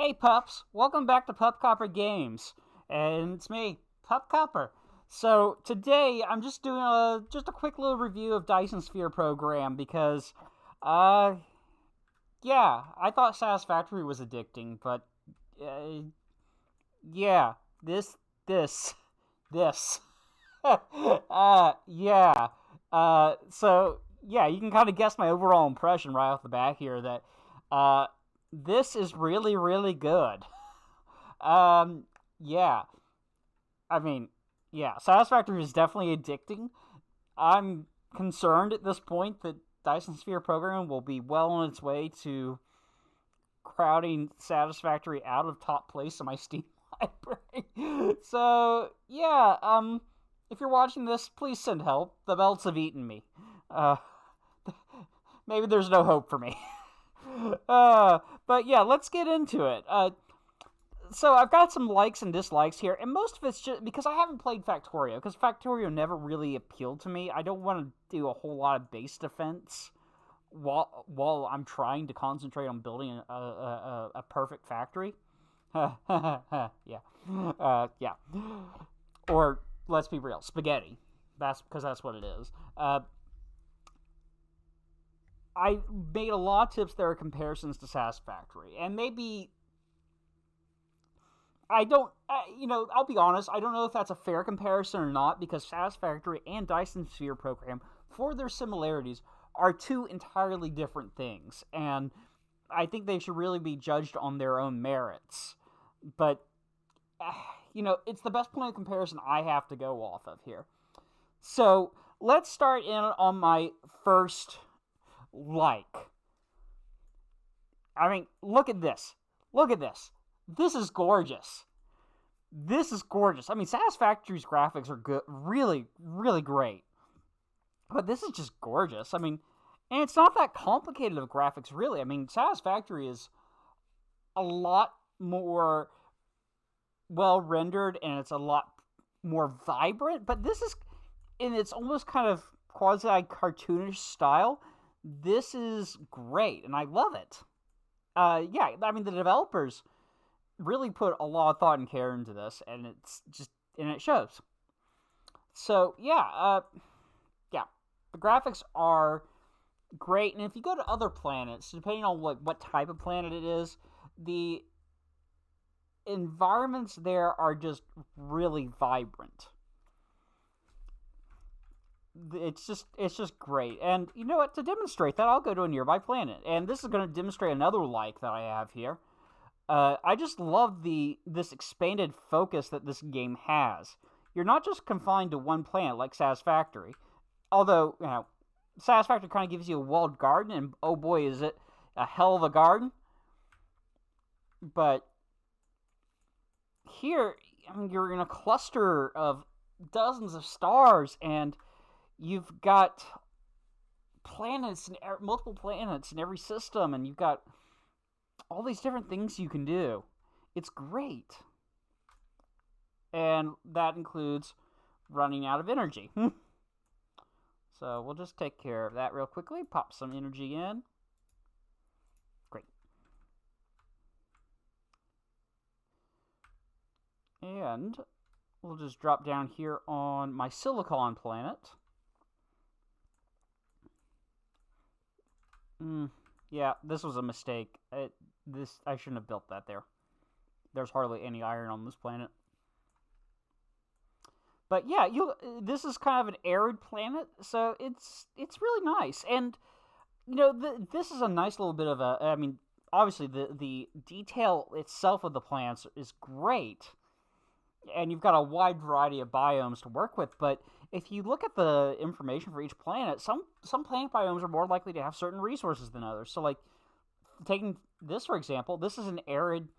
Hey pups, welcome back to Pup Copper Games, and it's me, Pup Copper. So today I'm just doing a quick little review of Dyson Sphere Program because, uh, yeah, I thought Satisfactory was addicting, but uh, yeah, this, this, yeah, so yeah, you can kind of guess my overall impression right off the bat here that, uh, this is really really good. Um, yeah. I mean, yeah, Satisfactory is definitely addicting. I'm concerned at this point that Dyson Sphere Program will be well on its way to crowding Satisfactory out of top place in my Steam library. So, yeah, if you're watching this, please send help. The belts have eaten me. Uh, maybe there's no hope for me. But yeah, let's get into it. So I've got some likes and dislikes here, and most of it's just because I haven't played Factorio, because Factorio never really appealed to me. I don't want to do a whole lot of base defense while I'm trying to concentrate on building a perfect factory. Yeah, yeah. Or let's be real, spaghetti. That's because that's what it is. I made a lot of tips that are comparisons to Satisfactory, and maybe I don't, I'll be honest, I don't know if that's a fair comparison or not, because Satisfactory and Dyson Sphere Program, for their similarities, are two entirely different things, and I think they should really be judged on their own merits. But, it's the best point of comparison I have to go off of here. So, let's start in on my first like. I mean, look at this. Look at this. This is gorgeous. This is gorgeous. I mean, Satisfactory's graphics are good, really, really great. But this is just gorgeous. I mean, and it's not that complicated of graphics, really. I mean, Satisfactory is a lot more well rendered and it's a lot more vibrant. But this is, in its almost kind of quasi cartoonish style, this is great, and I love it. Yeah, I mean, the developers really put a lot of thought and care into this, and it shows. So yeah, the graphics are great, and if you go to other planets, depending on what type of planet it is, the environments there are just really vibrant. It's just great. And you know what? To demonstrate that, I'll go to a nearby planet, and this is going to demonstrate another like that I have here. I just love this expanded focus that this game has. You're not just confined to one planet like Satisfactory, although Satisfactory kind of gives you a walled garden, and oh boy, is it a hell of a garden. But here, I mean, you're in a cluster of dozens of stars, and you've got planets and multiple planets in every system, and you've got all these different things you can do. It's great. And that includes running out of energy. So we'll just take care of that real quickly. Pop some energy in. Great. And we'll just drop down here on my silicon planet. Yeah, this was a mistake. I shouldn't have built that there. There's hardly any iron on this planet. But yeah, this is kind of an arid planet, so it's really nice. And this is a nice little bit of a. I mean, obviously the detail itself of the plants is great, and you've got a wide variety of biomes to work with. But if you look at the information for each planet, some planet biomes are more likely to have certain resources than others. So, like, taking this for example, this is an arid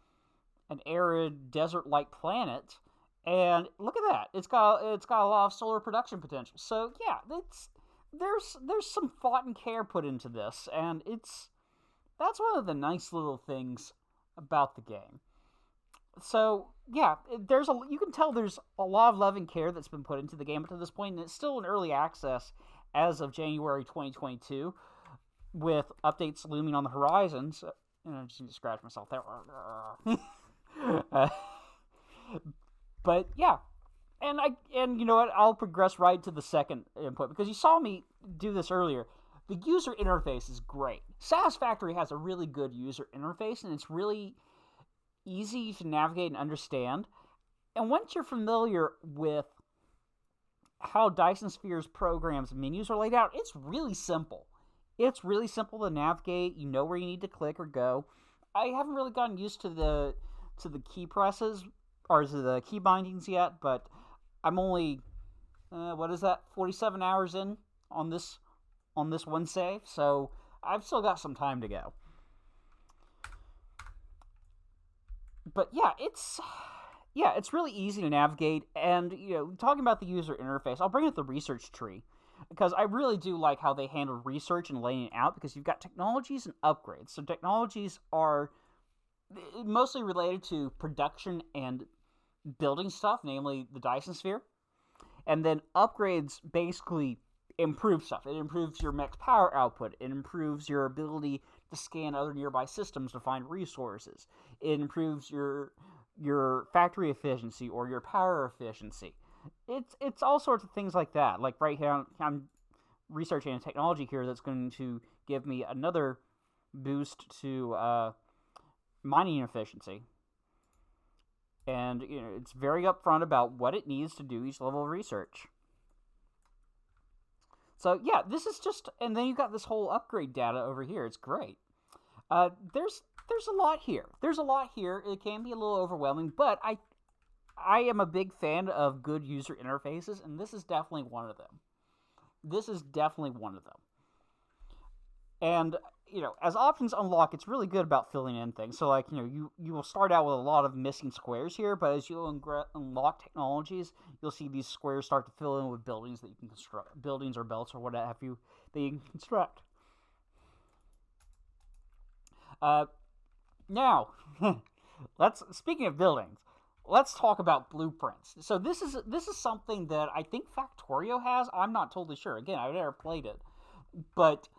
desert-like planet, and look at that. It's got a lot of solar production potential. So yeah, there's some thought and care put into this, and that's one of the nice little things about the game. So yeah, you can tell there's a lot of love and care that's been put into the game up to this point, and it's still in early access as of January 2022, with updates looming on the horizons. And I just need to scratch myself there. uh, but yeah, and you know what? I'll progress right to the second input because you saw me do this earlier. The user interface is great. Satisfactory has a really good user interface, and it's really easy to navigate and understand. And once you're familiar with how Dyson Sphere's program's menus are laid out, it's really simple. It's really simple to navigate. You know where you need to click or go. I haven't really gotten used to the key presses or to the key bindings yet, but I'm only 47 hours in on this one save, so I've still got some time to go. But it's really easy to navigate, and talking about the user interface, I'll bring up the research tree because I really do like how they handle research and laying it out because you've got technologies and upgrades. So technologies are mostly related to production and building stuff, namely the Dyson Sphere. And then upgrades basically improve stuff. It improves your max power output. It improves your ability to scan other nearby systems to find resources. It improves your factory efficiency or your power efficiency. It's all sorts of things like that. Like right here, I'm researching a technology here that's going to give me another boost to mining efficiency. And it's very upfront about what it needs to do each level of research. So yeah, this is just, and then you've got this whole upgrade data over here. It's great. There's a lot here. There's a lot here. It can be a little overwhelming, but I am a big fan of good user interfaces, and this is definitely one of them. And as options unlock, it's really good about filling in things. So like you will start out with a lot of missing squares here, but as you unlock technologies, you'll see these squares start to fill in with buildings that you can construct, buildings or belts or what have you that you can construct. Now, speaking of buildings, let's talk about blueprints. So this is something that I think Factorio has. I'm not totally sure. Again, I've never played it, but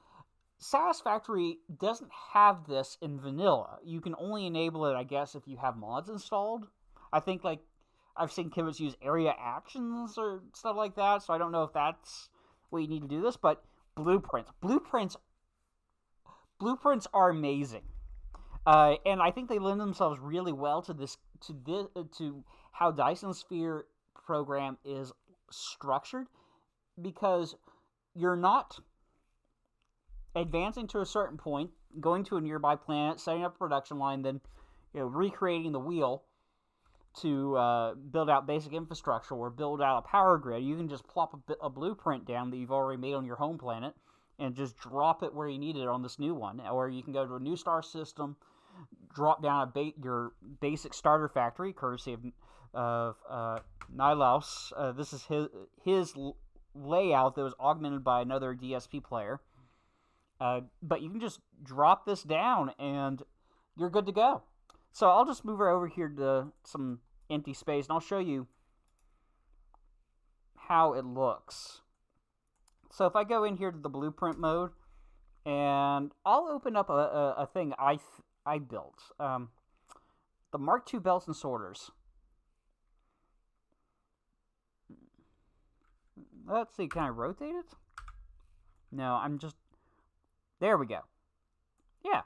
Satisfactory doesn't have this in vanilla. You can only enable it, I guess, if you have mods installed. I think like I've seen Kivitz use area actions or stuff like that, so I don't know if that's what you need to do this, but blueprints are amazing. And I think they lend themselves really well to how Dyson Sphere program is structured, because you're not advancing to a certain point, going to a nearby planet, setting up a production line, then recreating the wheel to build out basic infrastructure or build out a power grid. You can just plop a blueprint down that you've already made on your home planet and just drop it where you need it on this new one. Or you can go to a new star system, drop down your basic starter factory, courtesy of Nylaus. This is his layout that was augmented by another DSP player. But you can just drop this down and you're good to go. So I'll just move her over here to some empty space and I'll show you how it looks. So if I go in here to the blueprint mode, and I'll open up a thing I built. The Mark II belts and sorters. Let's see, can I rotate it? No, there we go. Yeah.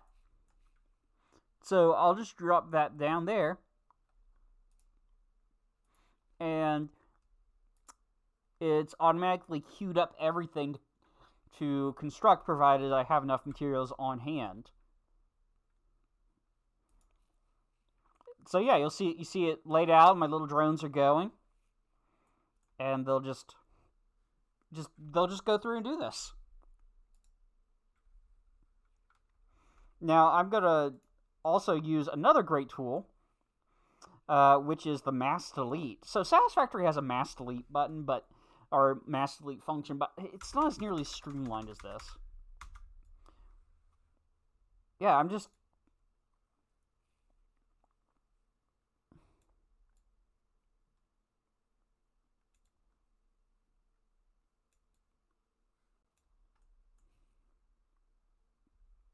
So I'll just drop that down there. And it's automatically queued up everything to construct, provided I have enough materials on hand. So yeah, you see it laid out. My little drones are going, and they'll just go through and do this. Now I'm gonna also use another great tool, which is the mass delete. So Satisfactory has a mass delete button, or mass delete function, but it's not as nearly streamlined as this. Yeah, I'm just...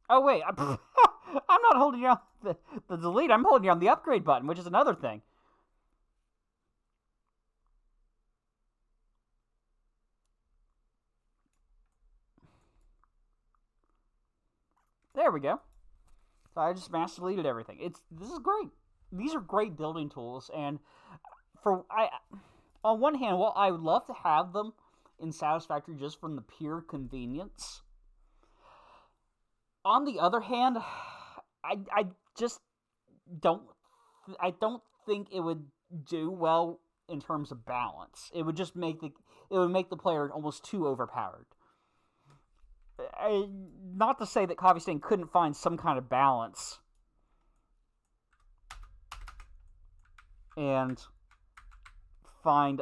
Oh, wait. I'm not holding down the delete. I'm holding down the upgrade button, which is another thing. There we go. So I just mass deleted everything. This is great. These are great building tools, and for I on one hand, while I would love to have them in Satisfactory just from the pure convenience, on the other hand, I just don't I don't think it would do well in terms of balance. It would make the player almost too overpowered. Not to say that Coffee Stain couldn't find some kind of balance and find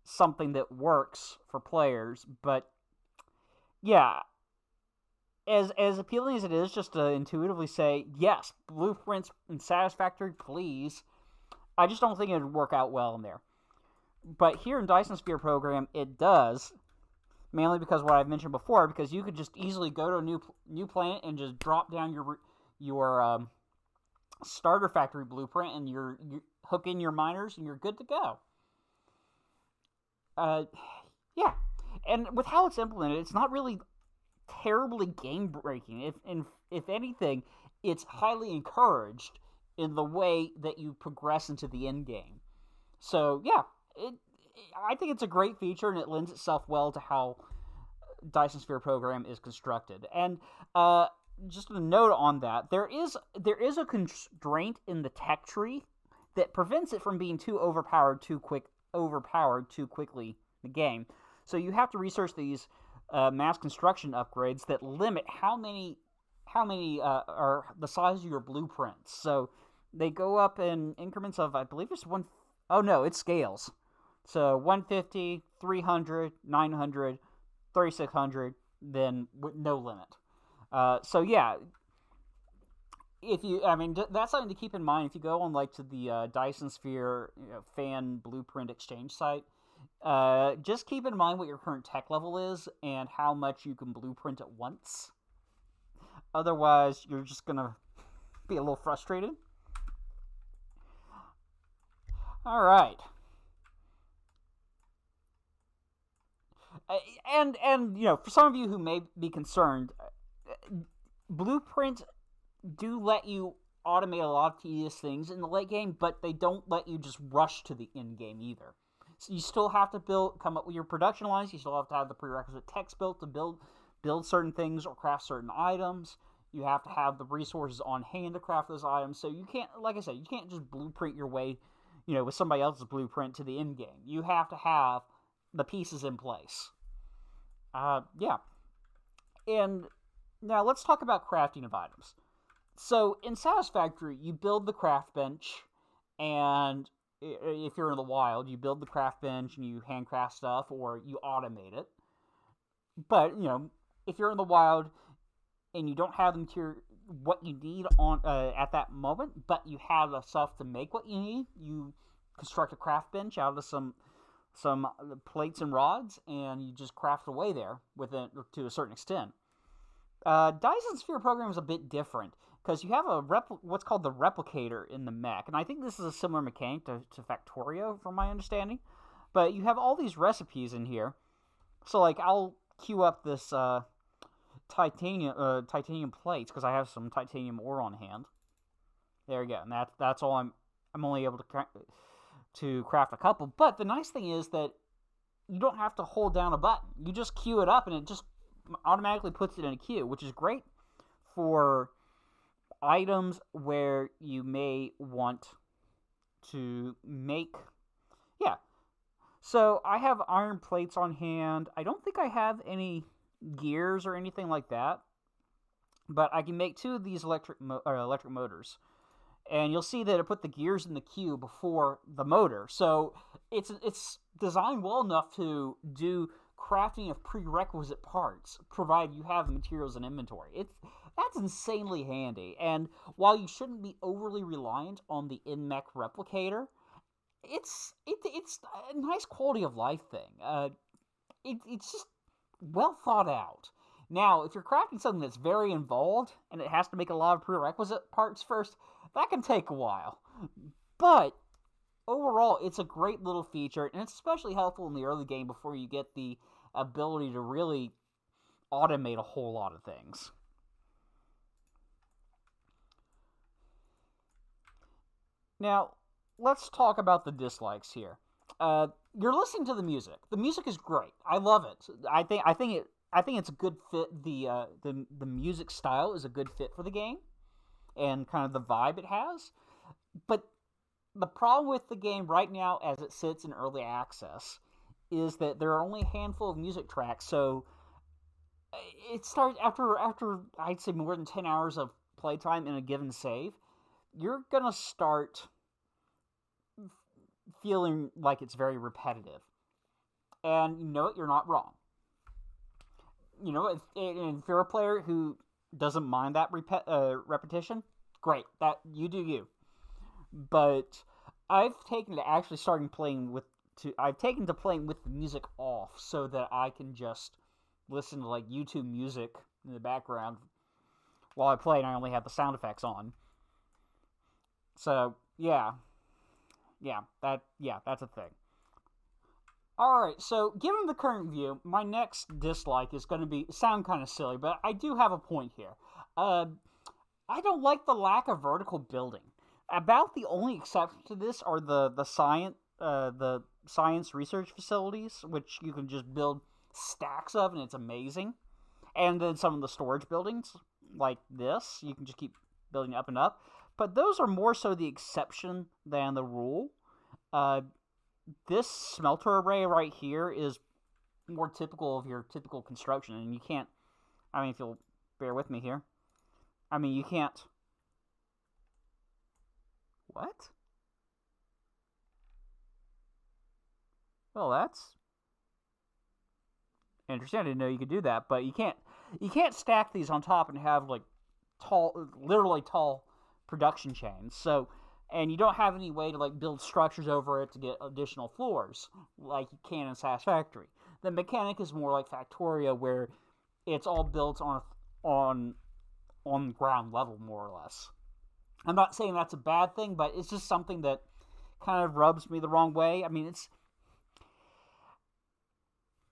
something that works for players, but yeah, as appealing as it is just to intuitively say yes, blueprints and Satisfactory, please. I just don't think it would work out well in there. But here in Dyson Sphere Program, it does, mainly because what I've mentioned before, because you could just easily go to a new planet and just drop down your starter factory blueprint, and you hook in your miners, and you're good to go. Yeah, and with how it's implemented, it's not really terribly game breaking. If anything, it's highly encouraged in the way that you progress into the end game. So yeah, I think it's a great feature, and it lends itself well to how Dyson Sphere Program is constructed. And just a note on that, there is a constraint in the tech tree that prevents it from being too overpowered too quickly in the game. So you have to research these mass construction upgrades that limit how many are the size of your blueprints. So they go up in increments of, I believe it's one. Oh no, it scales. So 150, 300, 900, 3600, then with no limit. So yeah, that's something to keep in mind if you go on like to the Dyson Sphere fan blueprint exchange site. Just keep in mind what your current tech level is and how much you can blueprint at once. Otherwise, you're just gonna be a little frustrated. All right. And for some of you who may be concerned, Blueprint do let you automate a lot of tedious things in the late game, but they don't let you just rush to the end game either. So you still have to come up with your production lines. You still have to have the prerequisite text built to build certain things or craft certain items. You have to have the resources on hand to craft those items. So you can't, like I said, you can't just blueprint your way, with somebody else's blueprint to the end game. You have to have the pieces in place. Yeah. And now let's talk about crafting of items. So in Satisfactory, you build the craft bench, and if you're in the wild, you build the craft bench and you handcraft stuff or you automate it. But, if you're in the wild and you don't have the material, what you need on at that moment, but you have the stuff to make what you need, you construct a craft bench out of some plates and rods, and you just craft away there with it to a certain extent. Dyson Sphere Program is a bit different because you have what's called the replicator in the mech, and I think this is a similar mechanic to Factorio, from my understanding. But you have all these recipes in here, so like I'll queue up this titanium plates because I have some titanium ore on hand. There you go, and that's all I'm only able to craft a couple. But the nice thing is that you don't have to hold down a button. You just queue it up, and it just automatically puts it in a queue, which is great for items where you may want to make. Yeah. So I have iron plates on hand. I don't think I have any gears or anything like that, but I can make 2 of these electric motors. And you'll see that it put the gears in the queue before the motor. So it's designed well enough to do crafting of prerequisite parts, provided you have the materials in inventory. That's insanely handy. And while you shouldn't be overly reliant on the in-mech replicator, it's a nice quality of life thing. It's just well thought out. Now, if you're crafting something that's very involved and it has to make a lot of prerequisite parts first, that can take a while. But overall, it's a great little feature, and it's especially helpful in the early game before you get the ability to really automate a whole lot of things. Now, let's talk about the dislikes here. You're listening to the music. The music is great. I love it. I think it's a good fit. The music style is a good fit for the game, and kind of the vibe it has. But the problem with the game right now, as it sits in early access, is that there are only a handful of music tracks. So it starts after I'd say more than 10 hours of playtime in a given save. You're gonna start feeling like it's very repetitive, and you know what? You're not wrong. You know, if you're a player who doesn't mind that repetition, great. That you do you. But I've taken to actually starting playing with I've taken to playing with the music off so that I can just listen to like YouTube music in the background while I play, and I only have the sound effects on. So that's a thing. All right, so given the current view, my next dislike is going to be sound kind of silly, but I do have a point here. Uh, I don't like the lack of vertical building. About the only exception to this are the science research facilities, which you can just build stacks of, and it's amazing. And then some of the storage buildings, like this, you can just keep building up and up. But those are more so the exception than the rule. Uh, this smelter array right here is more typical of your typical construction, and you can't. I mean, if you'll bear with me here, I mean you can't. What? Well, that's interesting. I didn't know you could do that, but you can't. You can't stack these on top and have like literally tall production chains. So, and you don't have any way to like build structures over it to get additional floors like you can in Satisfactory. The mechanic is more like Factorio, where it's all built on ground level, more or less. I'm not saying that's a bad thing, but it's just something that kind of rubs me the wrong way. I mean,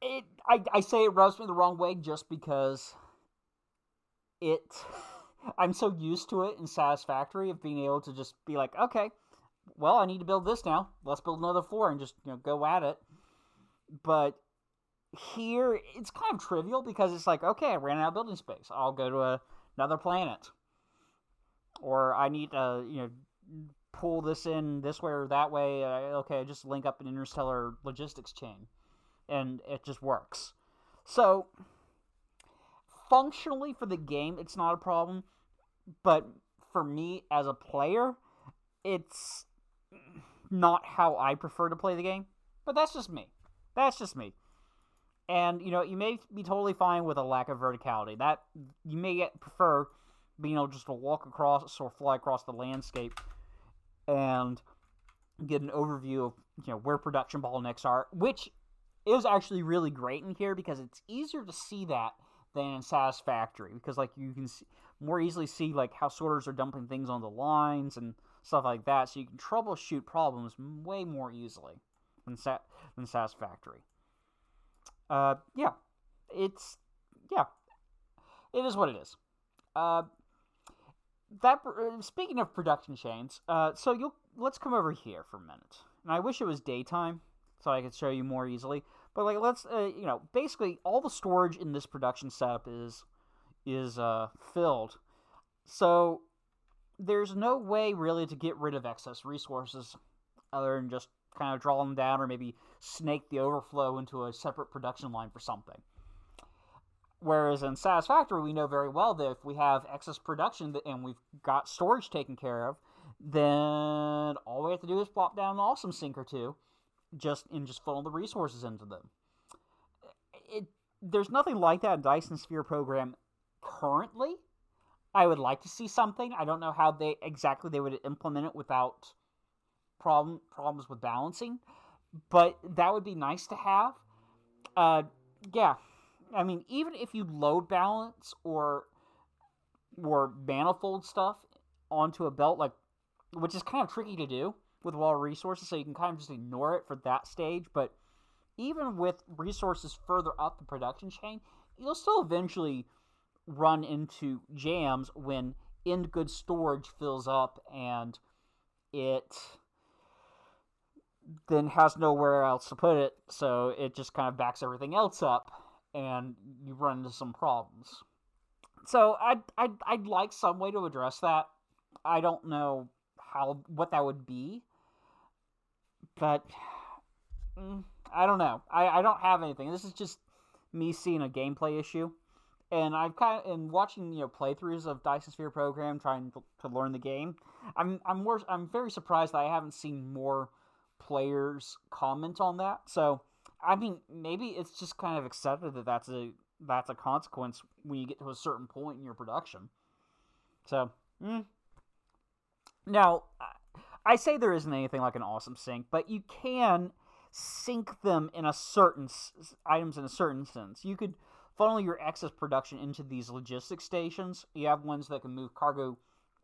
I say it rubs me the wrong way just because it I'm so used to it in Satisfactory of being able to just be like, okay, well, I need to build this now. Let's build another floor and just go at it. But here, it's kind of trivial because it's like, okay, I ran out of building space. I'll go to another planet, or I need to pull this in this way or that way. Okay, just link up an interstellar logistics chain, and it just works. So functionally for the game, it's not a problem, but for me as a player, it's not how I prefer to play the game. But that's just me. That's just me. And you may be totally fine with a lack of verticality. That you may prefer being able just to walk across or fly across the landscape and get an overview of where production bottlenecks are, which is actually really great in here because it's easier to see that than in Satisfactory, because like you can more easily see like how sorters are dumping things on the lines and stuff like that, so you can troubleshoot problems way more easily than Satisfactory. Yeah, it's yeah, it is what it is. Uh, that speaking of production chains, so let's come over here for a minute, and I wish it was daytime so I could show you more easily. But like, let's basically all the storage in this production setup is filled, so there's no way really to get rid of excess resources other than just kind of draw them down or maybe snake the overflow into a separate production line for something. Whereas in Satisfactory, we know very well that if we have excess production and we've got storage taken care of, then all we have to do is plop down an awesome sink or two, just funnel the resources into them. There's nothing like that in Dyson Sphere Program currently. I would like to see something. I don't know how they would implement it without problems with balancing, but that would be nice to have. Yeah, I mean, even if you load balance or manifold stuff onto a belt, like, which is kind of tricky to do with a lot of resources, so you can kind of just ignore it for that stage. But even with resources further up the production chain, you'll still eventually run into jams when end good storage fills up and it then has nowhere else to put it, so it just kind of backs everything else up, and you run into some problems. So I'd like some way to address that. I don't know what that would be, but I don't know. I don't have anything. This is just me seeing a gameplay issue, and I've kind of in watching playthroughs of Dyson Sphere Program, trying to learn the game. I'm very surprised that I haven't seen more players comment on that. So I mean, maybe it's just kind of accepted that that's a consequence when you get to a certain point in your production. So now I say there isn't anything like an awesome sync, but you can sync them in a certain items in a certain sense. You could funnel your excess production into these logistics stations. You have ones that can move cargo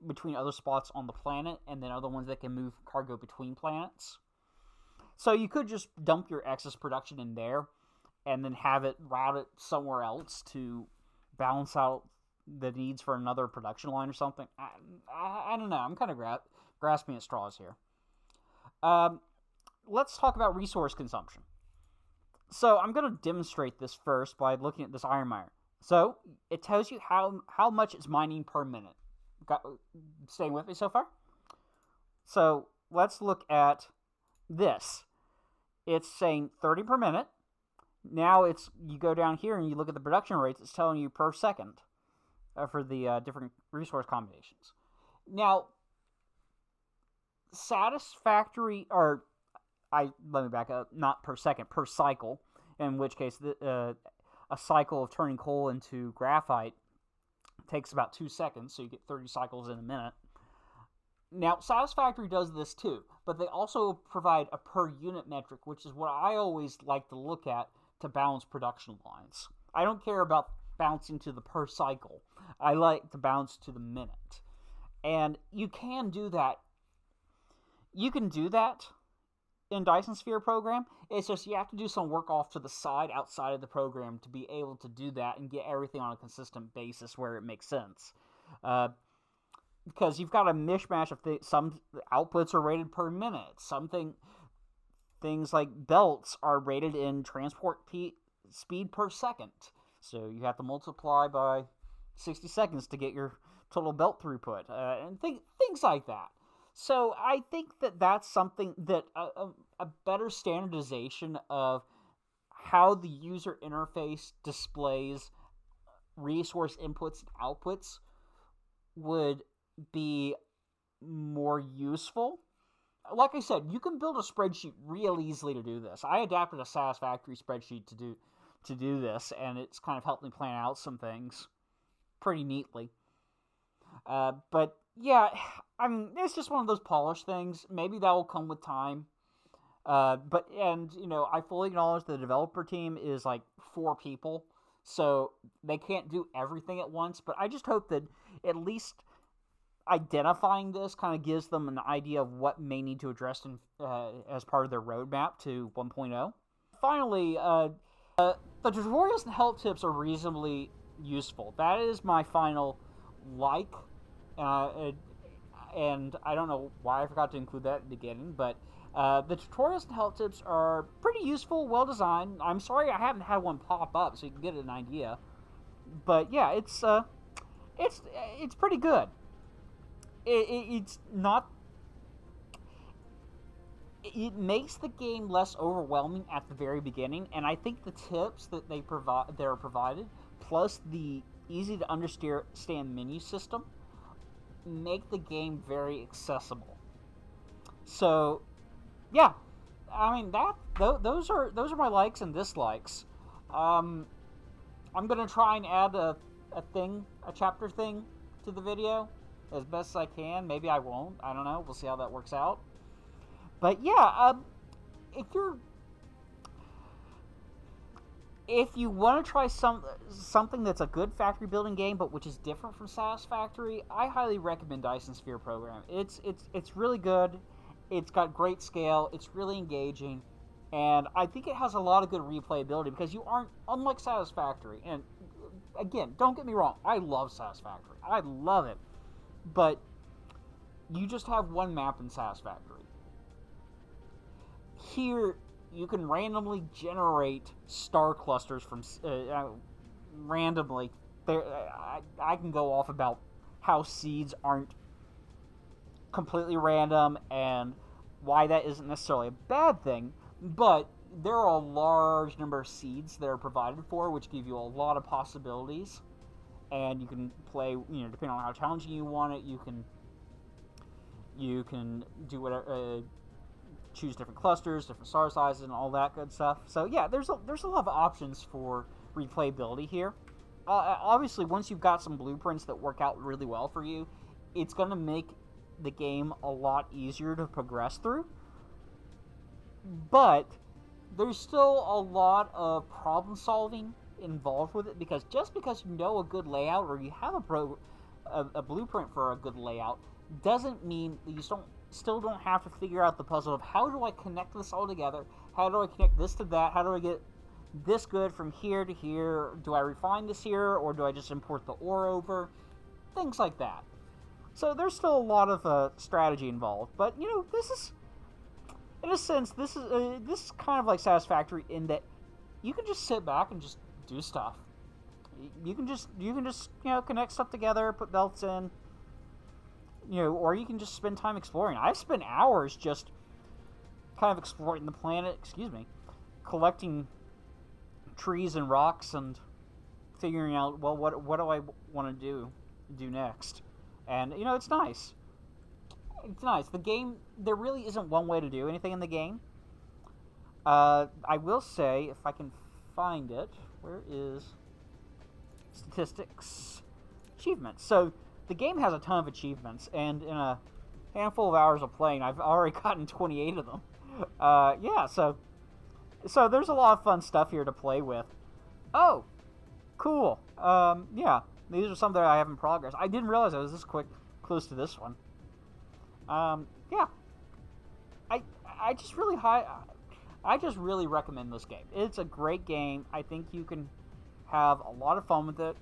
between other spots on the planet, and then other ones that can move cargo between planets. So you could just dump your excess production in there and then have it routed somewhere else to balance out the needs for another production line or something. I don't know. I'm kind of grasping at straws here. Let's talk about resource consumption. So I'm going to demonstrate this first by looking at this iron miner. So it tells you how much it's mining per minute. Staying with me so far? So let's look at this. It's saying 30 per minute. Now you go down here and you look at the production rates. It's telling you per second for the different resource combinations. Now, satisfactory, let me back up, not per second, per cycle, in which case a cycle of turning coal into graphite takes about 2 seconds, so you get 30 cycles in a minute. Now, Satisfactory does this too, but they also provide a per unit metric, which is what I always like to look at to balance production lines. I don't care about bouncing to the per cycle. I like to bounce to the minute. And you can do that. You can do that in Dyson Sphere Program. It's just you have to do some work off to the side outside of the program to be able to do that and get everything on a consistent basis where it makes sense. Because you've got a mishmash of some outputs are rated per minute. Things like belts are rated in transport speed per second. So you have to multiply by 60 seconds to get your total belt throughput, and things like that. So I think that that's something that a better standardization of how the user interface displays resource inputs and outputs would be more useful. Like I said, you can build a spreadsheet real easily to do this. I adapted a Satisfactory spreadsheet to do this, and it's kind of helped me plan out some things pretty neatly. But yeah, I mean, it's just one of those polished things. Maybe that will come with time. I fully acknowledge the developer team is like 4 people, so they can't do everything at once. But I just hope that at least identifying this kind of gives them an idea of what may need to address as part of their roadmap to 1.0. Finally, the tutorials and help tips are reasonably useful. That is my final like. And I don't know why I forgot to include that at the beginning, but the tutorials and help tips are pretty useful, well designed. I'm sorry I haven't had one pop up so you can get an idea, but yeah, it's pretty good. It's not. It makes the game less overwhelming at the very beginning, and I think the tips that are provided, plus the easy to understand menu system, make the game very accessible. So, yeah, I mean those are my likes and dislikes. I'm gonna try and add a chapter thing to the video as best as I can. Maybe I won't. I don't know. We'll see how that works out. But yeah, if you're if you want to try something that's a good factory building game, but which is different from Satisfactory, I highly recommend Dyson Sphere Program. It's really good. It's got great scale. It's really engaging, and I think it has a lot of good replayability because you aren't unlike Satisfactory. And again, don't get me wrong, I love Satisfactory. I love it, but you just have one map in Satisfactory. Here, you can randomly generate star clusters from randomly. I can go off about how seeds aren't completely random and why that isn't necessarily a bad thing, but there are a large number of seeds that are provided for, which give you a lot of possibilities, and you can play, depending on how challenging you want it, you can do whatever. Choose different clusters, different star sizes, and all that good stuff. So yeah, there's a lot of options for replayability here. Obviously, once you've got some blueprints that work out really well for you, it's going to make the game a lot easier to progress through. But there's still a lot of problem solving involved with it, because just because you know a good layout or you have a blueprint for a good layout doesn't mean that you still don't have to figure out the puzzle of how do I connect this all together? How do I connect this to that? How do I get this good from here to here? Do I refine this here, or do I just import the ore over? Things like that. So there's still a lot of strategy involved, but this is, in a sense, this is kind of like Satisfactory in that you can just sit back and just do stuff. You can just connect stuff together, put belts in. Or you can just spend time exploring. I've spent hours just kind of exploring the planet, collecting trees and rocks and figuring out, well, what do I want to do next? And, it's nice. It's nice. The game, there really isn't one way to do anything in the game. I will say, if I can find it, where is statistics? Achievements. So, the game has a ton of achievements, and in a handful of hours of playing, I've already gotten 28 of them. Yeah, so there's a lot of fun stuff here to play with. Oh, cool. Yeah, these are some that I have in progress. I didn't realize I was this close to this one. Yeah, I just really recommend this game. It's a great game. I think you can have a lot of fun with it.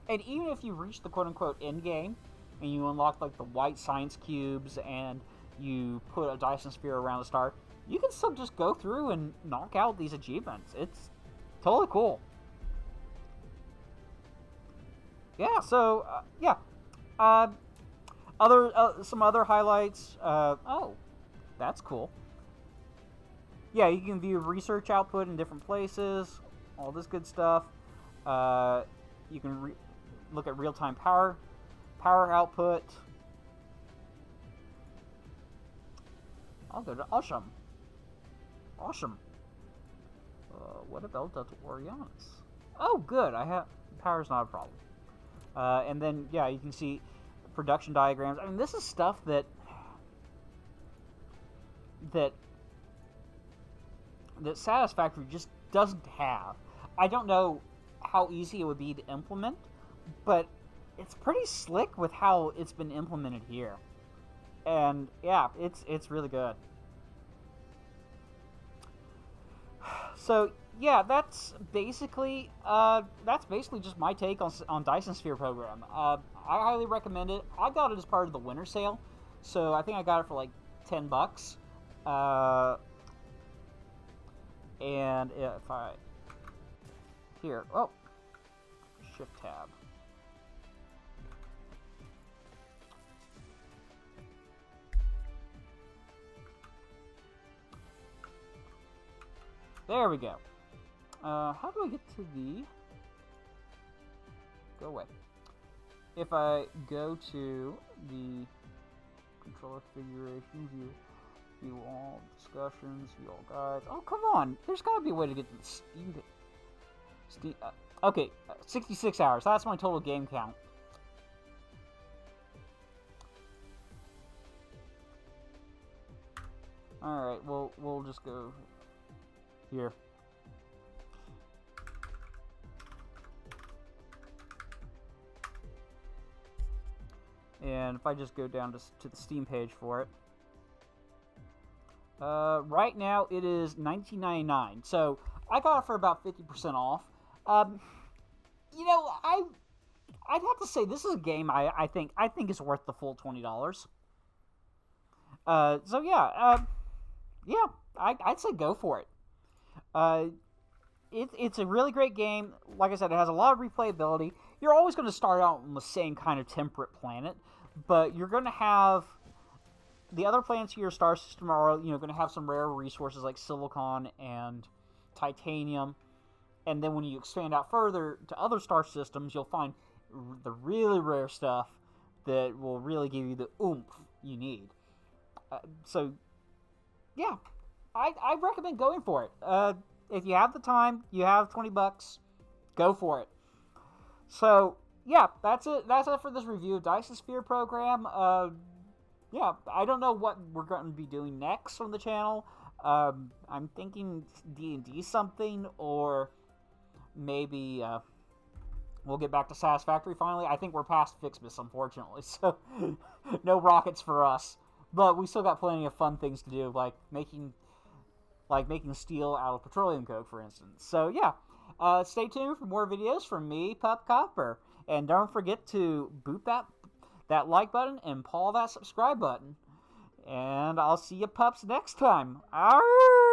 And even if you reach the quote-unquote end game, and you unlock like the white science cubes, and you put a Dyson sphere around the star, you can still just go through and knock out these achievements. It's totally cool. Yeah, so, yeah. Some other highlights. Oh, that's cool. Yeah, you can view research output in different places, all this good stuff. You can look at real-time power output. I'll go to Awesome. What about that Orianus? Oh, good. Power's not a problem. And then, yeah, you can see production diagrams. I mean, this is stuff that Satisfactory just doesn't have. I don't know how easy it would be to implement, but it's pretty slick with how it's been implemented here. And yeah, it's really good. So yeah, that's basically just my take on Dyson Sphere Program. I highly recommend it. I got it as part of the winter sale, so I think I got it for like $10. And if I here, oh, Shift Tab. There we go. How do I get to the... Go away. If I go to the controller configuration, view all discussions, view all guides. Oh, come on! There's gotta be a way to get to the Steam... okay, 66 hours. That's my total game count. Alright, we'll just go... here. And if I just go down to the Steam page for it, right now it is $19.99. So I got it for about 50% off. You know, I'd have to say this is a game I think is worth the full $20. So yeah, I'd say go for it. It's a really great game. Like I said, it has a lot of replayability. You're always going to start out on the same kind of temperate planet, but you're going to have the other planets of your star system are going to have some rare resources like silicon and titanium. And then when you expand out further to other star systems, you'll find the really rare stuff that will really give you the oomph you need. So, yeah, I recommend going for it. If you have the time, you have $20, go for it. So, yeah, that's it. That's it for this review of Dyson Sphere Program. Yeah, I don't know what we're going to be doing next on the channel. I'm thinking D&D something, or maybe we'll get back to Satisfactory finally. I think we're past Fixbus, unfortunately, so no rockets for us. But we still got plenty of fun things to do, like making steel out of petroleum coke, for instance. So yeah, stay tuned for more videos from me, Pup Copper, and don't forget to boot that like button and paw that subscribe button. And I'll see you pups next time. Arr!